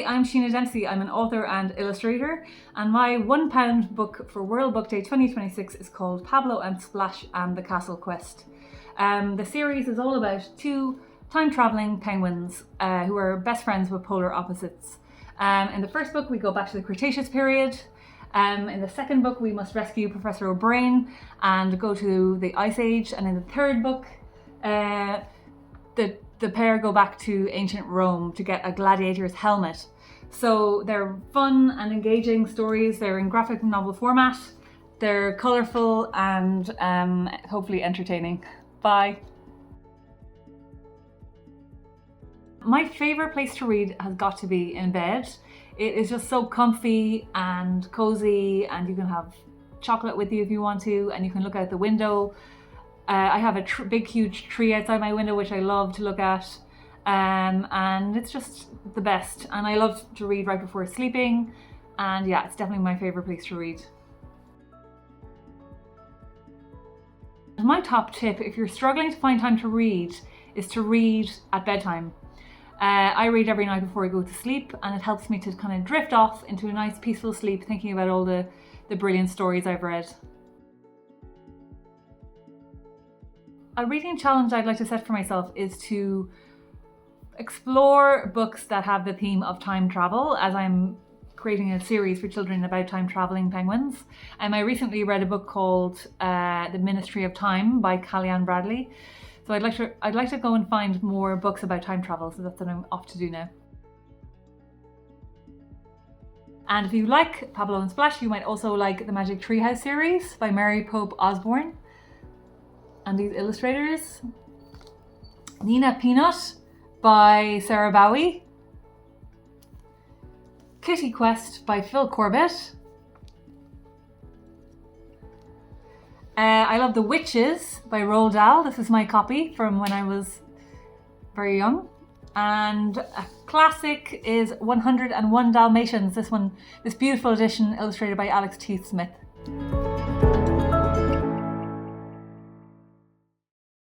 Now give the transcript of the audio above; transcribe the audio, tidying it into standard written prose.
I'm Sheena Dempsey. I'm an author and illustrator, and my £1 book for World Book Day 2026 is called Pablo and Splash and the Castle Quest. The series is all about two time-travelling penguins who are best friends with polar opposites. In the first book, we go back to the Cretaceous period. In the second book, we must rescue Professor O'Brien and go to the Ice Age. And in the third book, the pair go back to ancient Rome to get a gladiator's helmet. So they're fun and engaging stories. They're in graphic novel format. They're colourful and hopefully entertaining. Bye. My favourite place to read has got to be in bed. It is just so comfy and cozy, and you can have chocolate with you if you want to, and you can look out the window. I have a big huge tree outside my window which I love to look at, and it's just the best, and I love to read right before sleeping, and yeah, it's definitely my favourite place to read. My top tip, if you're struggling to find time to read, is to read at bedtime. I read every night before I go to sleep, and it helps me to kind of drift off into a nice peaceful sleep thinking about all the brilliant stories I've read. A reading challenge I'd like to set for myself is to explore books that have the theme of time travel, as I'm creating a series for children about time-travelling penguins. I recently read a book called The Ministry of Time by Callie-Anne Bradley. So I'd like to go and find more books about time travel, so that's what I'm off to do now. And if you like Pablo and Splash, you might also like the Magic Treehouse series by Mary Pope Osborne. And these illustrators: Nina Peanut by Sarah Bowie, Kitty Quest by Phil Corbett, I love The Witches by Roald Dahl. This is my copy from when I was very young. And a classic is 101 Dalmatians. This beautiful edition illustrated by Alex T. Smith.